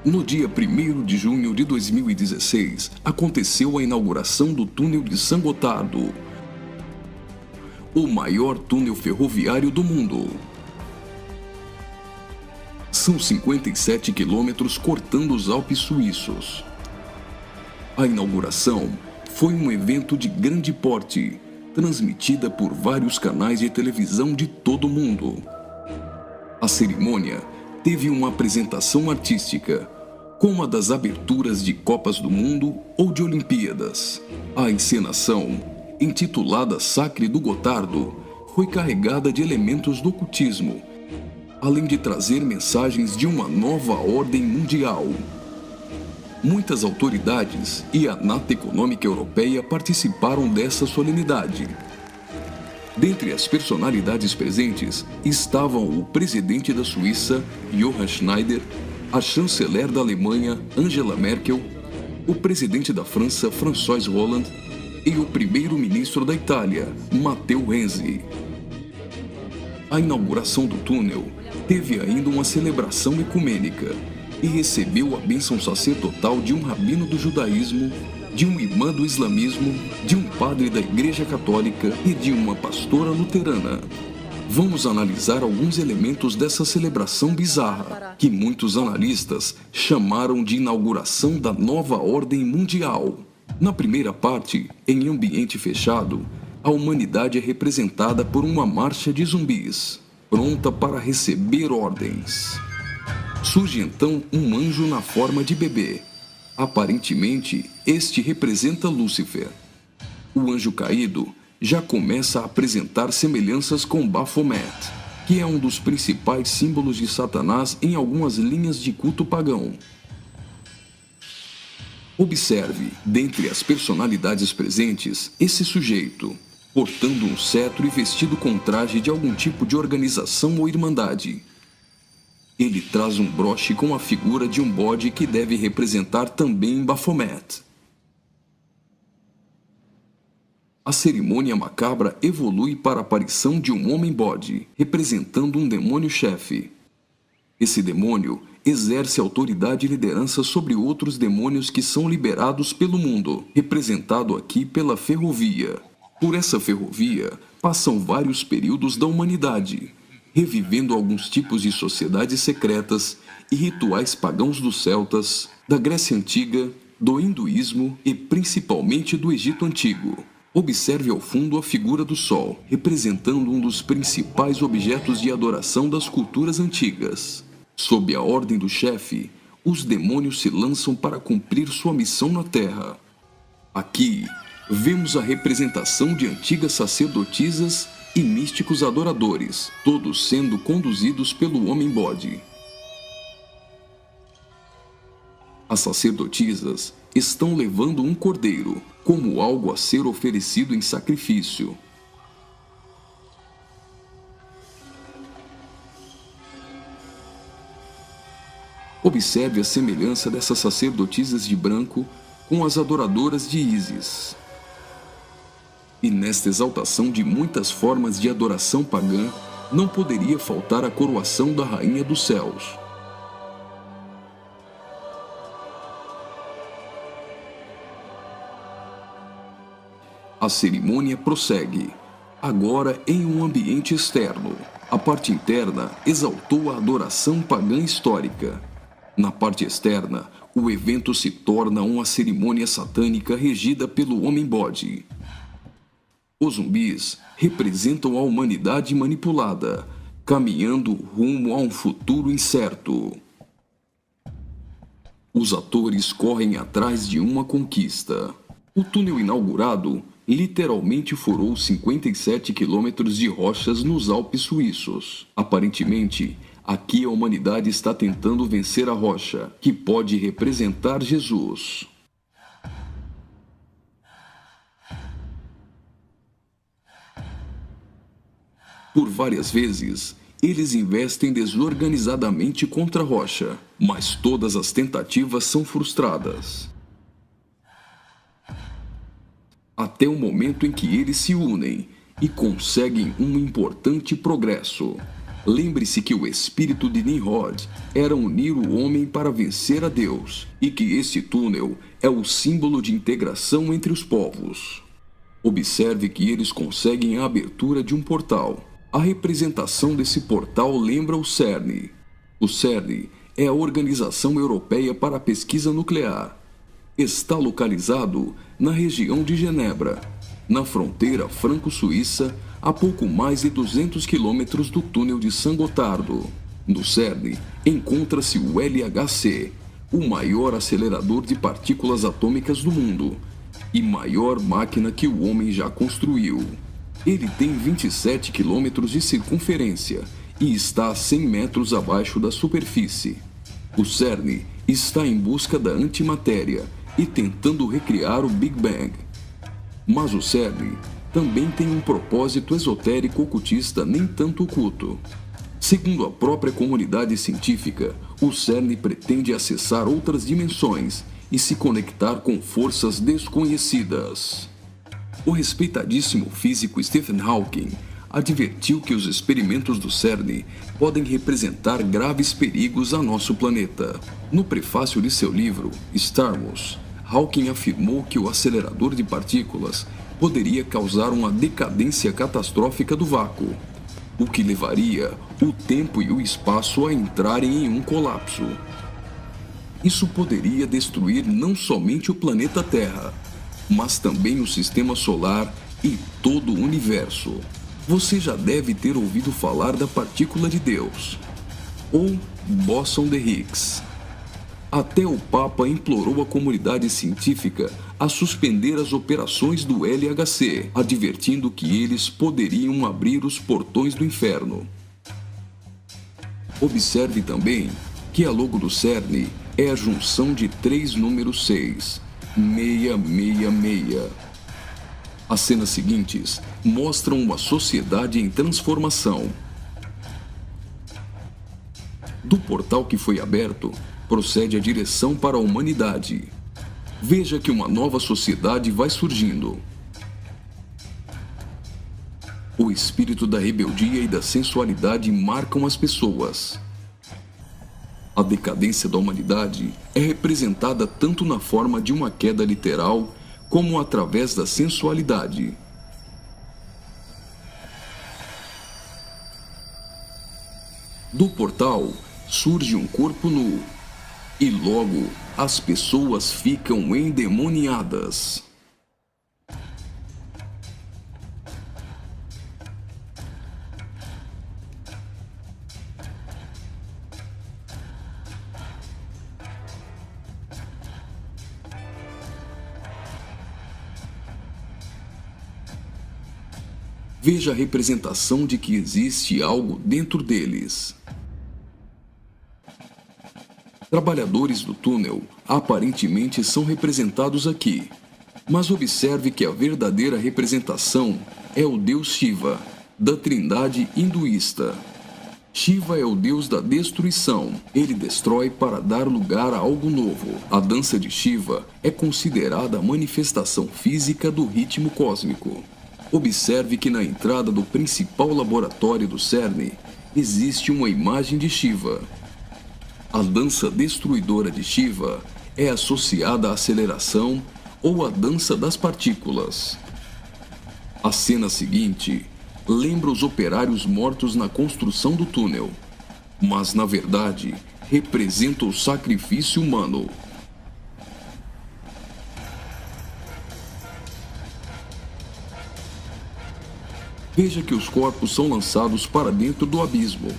No dia 1º de junho de 2016, aconteceu a inauguração do túnel de San Gotardo, o maior túnel ferroviário do mundo. São 57 quilômetros cortando os Alpes suíços. A inauguração foi um evento de grande porte, transmitida por vários canais de televisão de todo o mundo. A cerimônia teve uma apresentação artística, como a das aberturas de Copas do Mundo ou de Olimpíadas. A encenação, intitulada Sacre do Gotardo, foi carregada de elementos do ocultismo, além de trazer mensagens de uma nova ordem mundial. Muitas autoridades e a Nata Econômica Europeia participaram dessa solenidade. Dentre as personalidades presentes estavam o presidente da Suíça, Johann Schneider, a chanceler da Alemanha, Angela Merkel, o presidente da França, François Hollande, e o primeiro-ministro da Itália, Matteo Renzi. A inauguração do túnel teve ainda uma celebração ecumênica e recebeu a bênção sacerdotal de um rabino do judaísmo, de um imã do islamismo, de um padre da Igreja Católica e de uma pastora luterana. Vamos analisar alguns elementos dessa celebração bizarra, que muitos analistas chamaram de inauguração da nova ordem mundial. Na primeira parte, em ambiente fechado, a humanidade é representada por uma marcha de zumbis, pronta para receber ordens. Surge então um anjo na forma de bebê. Aparentemente, este representa Lúcifer. O anjo caído já começa a apresentar semelhanças com Baphomet, que é um dos principais símbolos de Satanás em algumas linhas de culto pagão. Observe, dentre as personalidades presentes, esse sujeito, portando um cetro e vestido com traje de algum tipo de organização ou irmandade. Ele traz um broche com a figura de um bode que deve representar também Baphomet. A cerimônia macabra evolui para a aparição de um homem-bode, representando um demônio-chefe. Esse demônio exerce autoridade e liderança sobre outros demônios que são liberados pelo mundo, representado aqui pela ferrovia. Por essa ferrovia, passam vários períodos da humanidade, revivendo alguns tipos de sociedades secretas e rituais pagãos dos celtas, da Grécia Antiga, do hinduísmo e principalmente do Egito Antigo. Observe ao fundo a figura do Sol, representando um dos principais objetos de adoração das culturas antigas. Sob a ordem do chefe, os demônios se lançam para cumprir sua missão na Terra. Aqui, vemos a representação de antigas sacerdotisas e místicos adoradores, todos sendo conduzidos pelo homem-bode. As sacerdotisas estão levando um cordeiro, como algo a ser oferecido em sacrifício. Observe a semelhança dessas sacerdotisas de branco com as adoradoras de Ísis. E nesta exaltação de muitas formas de adoração pagã, não poderia faltar a coroação da Rainha dos Céus. A cerimônia prossegue, agora em um ambiente externo. A parte interna exaltou a adoração pagã histórica. Na parte externa, o evento se torna uma cerimônia satânica regida pelo homem-bode. Os zumbis representam a humanidade manipulada, caminhando rumo a um futuro incerto. Os atores correm atrás de uma conquista. O túnel inaugurado literalmente furou 57 quilômetros de rochas nos Alpes suíços. Aparentemente, aqui a humanidade está tentando vencer a rocha, que pode representar Jesus. Por várias vezes, eles investem desorganizadamente contra a rocha, mas todas as tentativas são frustradas. Até o momento em que eles se unem e conseguem um importante progresso. Lembre-se que o espírito de Nimrod era unir o homem para vencer a Deus, e que este túnel é o símbolo de integração entre os povos. Observe que eles conseguem a abertura de um portal. A representação desse portal lembra o CERN. O CERN é a Organização Europeia para a Pesquisa Nuclear. Está localizado na região de Genebra, na fronteira franco-suíça, a pouco mais de 200 quilômetros do túnel de Saint-Gothard. No CERN, encontra-se o LHC, o maior acelerador de partículas atômicas do mundo e maior máquina que o homem já construiu. Ele tem 27 quilômetros de circunferência e está a 100 metros abaixo da superfície. O CERN está em busca da antimatéria e tentando recriar o Big Bang. Mas o CERN também tem um propósito esotérico ocultista nem tanto oculto. Segundo a própria comunidade científica, o CERN pretende acessar outras dimensões e se conectar com forças desconhecidas. O respeitadíssimo físico Stephen Hawking advertiu que os experimentos do CERN podem representar graves perigos a nosso planeta. No prefácio de seu livro, Stardust, Hawking afirmou que o acelerador de partículas poderia causar uma decadência catastrófica do vácuo, o que levaria o tempo e o espaço a entrarem em um colapso. Isso poderia destruir não somente o planeta Terra, mas também o sistema solar e todo o universo. Você já deve ter ouvido falar da partícula de Deus, ou bóson de Higgs. Até o Papa implorou a comunidade científica a suspender as operações do LHC, advertindo que eles poderiam abrir os portões do inferno. Observe também que a logo do CERN é a junção de 3 números 6, 666. As cenas seguintes mostram uma sociedade em transformação. Do portal que foi aberto, procede a direção para a humanidade. Veja que uma nova sociedade vai surgindo. O espírito da rebeldia e da sensualidade marcam as pessoas. A decadência da humanidade é representada tanto na forma de uma queda literal, como através da sensualidade. Do portal surge um corpo nu, e logo as pessoas ficam endemoniadas. Veja a representação de que existe algo dentro deles. Trabalhadores do túnel aparentemente são representados aqui, mas observe que a verdadeira representação é o deus Shiva, da trindade hinduísta. Shiva é o deus da destruição. Ele destrói para dar lugar a algo novo. A dança de Shiva é considerada a manifestação física do ritmo cósmico. Observe que na entrada do principal laboratório do CERN existe uma imagem de Shiva. A dança destruidora de Shiva é associada à aceleração ou à dança das partículas. A cena seguinte lembra os operários mortos na construção do túnel, mas na verdade representa o sacrifício humano. Veja que os corpos são lançados para dentro do abismo.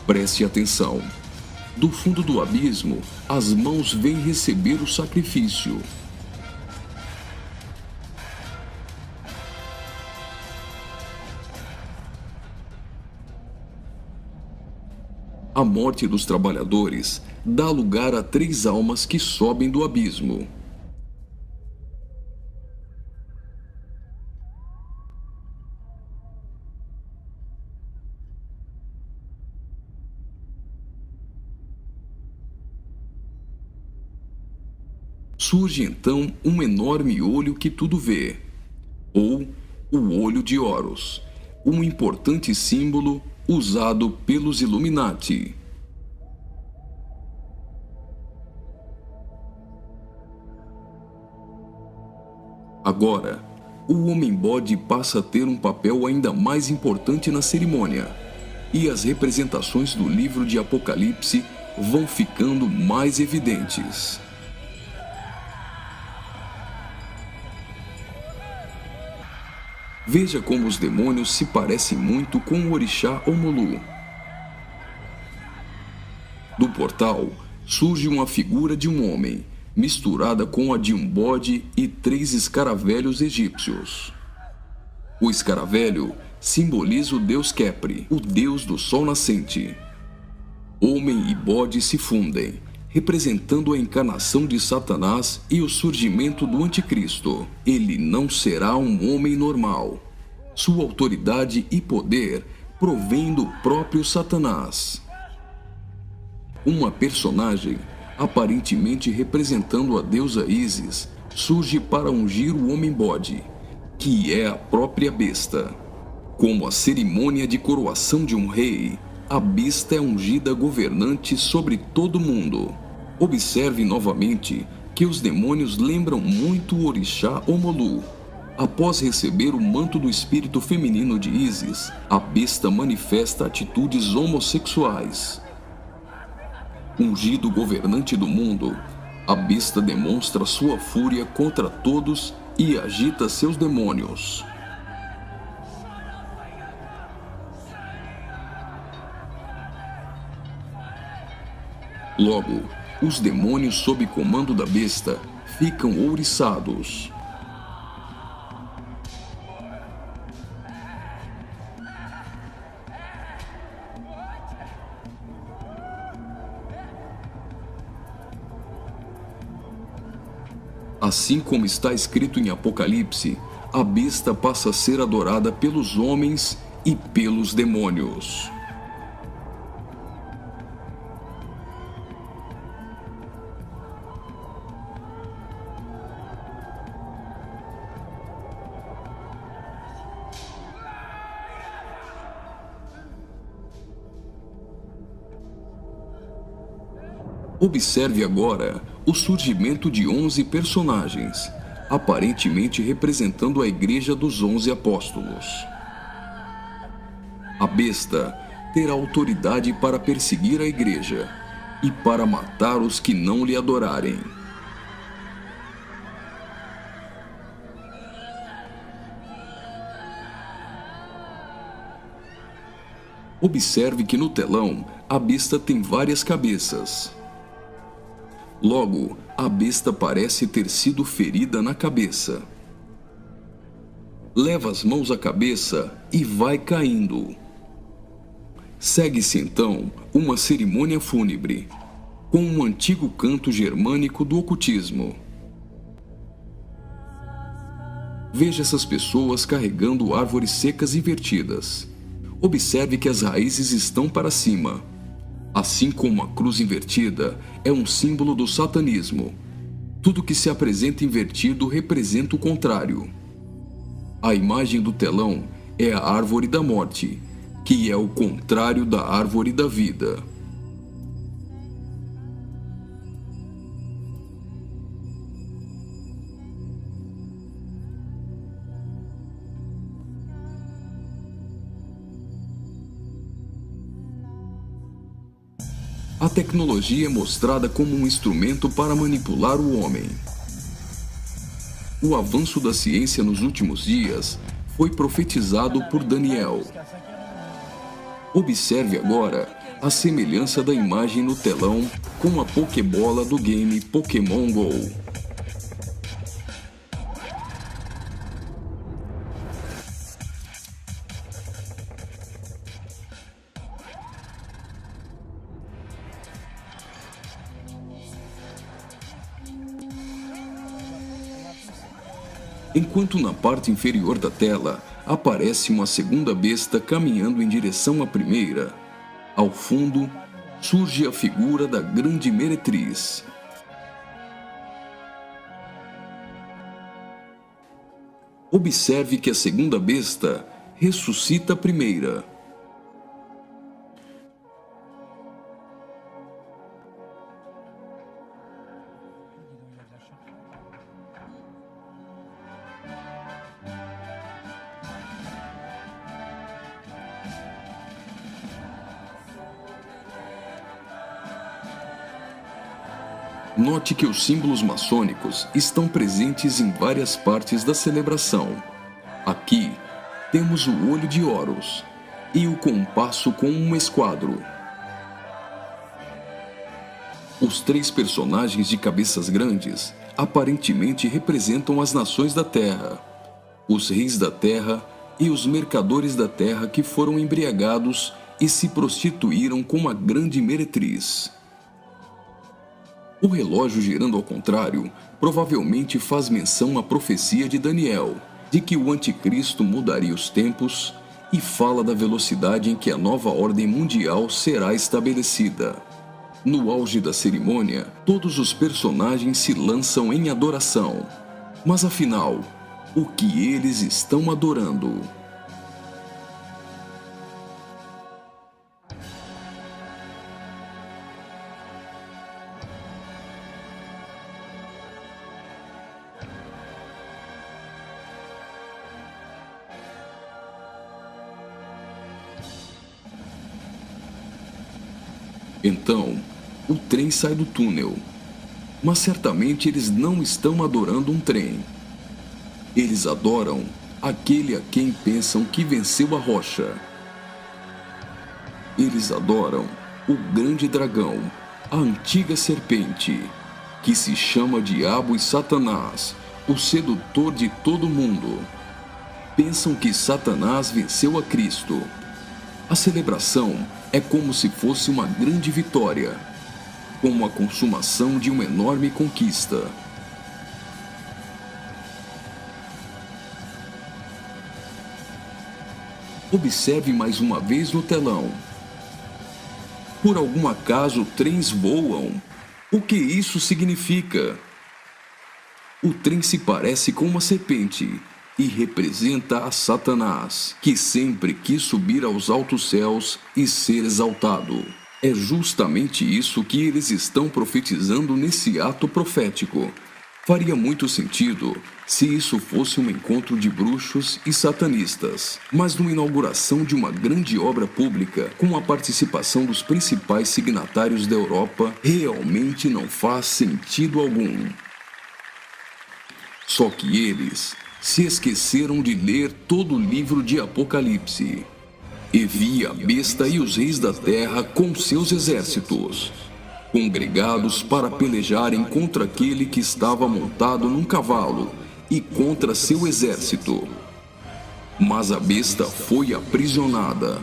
Preste atenção. Do fundo do abismo, as mãos vêm receber o sacrifício. A morte dos trabalhadores dá lugar a 3 almas que sobem do abismo. surge então um enorme olho que tudo vê, ou o Olho de Horus, um importante símbolo usado pelos Illuminati. Agora, o homem-bode passa a ter um papel ainda mais importante na cerimônia, e as representações do livro de Apocalipse vão ficando mais evidentes. Veja como os demônios se parecem muito com o orixá Omulu. Do portal surge uma figura de um homem, misturada com a de um bode e 3 escaravelhos egípcios. O escaravelho simboliza o deus Khepri, o deus do sol nascente. Homem e bode se fundem, representando a encarnação de Satanás e o surgimento do Anticristo. Ele não será um homem normal. Sua autoridade e poder provém do próprio Satanás. Uma personagem, aparentemente representando a deusa Ísis, surge para ungir o homem-bode, que é a própria besta. Como a cerimônia de coroação de um rei, a besta é ungida governante sobre todo o mundo. Observe novamente que os demônios lembram muito o orixá Omulu. Após receber o manto do espírito feminino de Ísis, a besta manifesta atitudes homossexuais. Ungido governante do mundo, a besta demonstra sua fúria contra todos e agita seus demônios. Logo, os demônios sob comando da besta ficam ouriçados. Assim como está escrito em Apocalipse, a besta passa a ser adorada pelos homens e pelos demônios. Observe agora o surgimento de 11 personagens, aparentemente representando a Igreja dos 11 Apóstolos. A besta terá autoridade para perseguir a Igreja e para matar os que não lhe adorarem. Observe que no telão a besta tem várias cabeças. Logo, a besta parece ter sido ferida na cabeça. Leva as mãos à cabeça e vai caindo. Segue-se então uma cerimônia fúnebre, com um antigo canto germânico do ocultismo. Veja essas pessoas carregando árvores secas invertidas. Observe que as raízes estão para cima. Assim como a cruz invertida é um símbolo do satanismo, tudo que se apresenta invertido representa o contrário. A imagem do telão é a árvore da morte, que é o contrário da árvore da vida. A tecnologia é mostrada como um instrumento para manipular o homem. O avanço da ciência nos últimos dias foi profetizado por Daniel. Observe agora a semelhança da imagem no telão com a Pokébola do game Pokémon Go. Enquanto na parte inferior da tela aparece uma segunda besta caminhando em direção à primeira, ao fundo surge a figura da Grande Meretriz. Observe que a segunda besta ressuscita a primeira. Note que os símbolos maçônicos estão presentes em várias partes da celebração. Aqui, temos o olho de Horus e o compasso com um esquadro. Os três personagens de cabeças grandes aparentemente representam as nações da Terra, os reis da Terra e os mercadores da Terra que foram embriagados e se prostituíram com a grande meretriz. O relógio girando ao contrário provavelmente faz menção à profecia de Daniel, de que o anticristo mudaria os tempos, e fala da velocidade em que a nova ordem mundial será estabelecida. No auge da cerimônia, todos os personagens se lançam em adoração. Mas afinal, o que eles estão adorando? Então, o trem sai do túnel. Mas certamente eles não estão adorando um trem. Eles adoram aquele a quem pensam que venceu a rocha. Eles adoram o grande dragão, a antiga serpente, que se chama Diabo e Satanás, o sedutor de todo mundo. Pensam que Satanás venceu a Cristo. A celebração é como se fosse uma grande vitória, como a consumação de uma enorme conquista. Observe mais uma vez no telão. Por algum acaso, trens voam? O que isso significa? O trem se parece com uma serpente e representa a Satanás, que sempre quis subir aos altos céus e ser exaltado. É justamente isso que eles estão profetizando nesse ato profético. Faria muito sentido se isso fosse um encontro de bruxos e satanistas, mas numa inauguração de uma grande obra pública, com a participação dos principais signatários da Europa, realmente não faz sentido algum. Só que eles se esqueceram de ler todo o livro de Apocalipse. E vi a besta e os reis da terra com seus exércitos, congregados para pelejarem contra aquele que estava montado num cavalo e contra seu exército. Mas a besta foi aprisionada,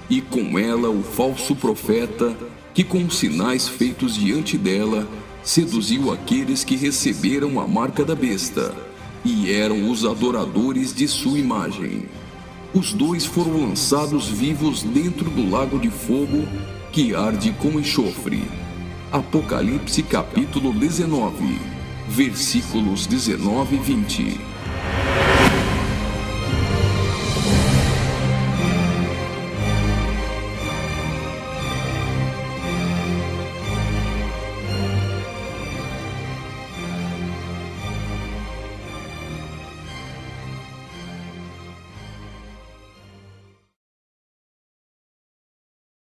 e com ela o falso profeta, que com os sinais feitos diante dela, seduziu aqueles que receberam a marca da besta, e eram os adoradores de sua imagem. Os dois foram lançados vivos dentro do lago de fogo, que arde como enxofre. Apocalipse capítulo 19, versículos 19 e 20.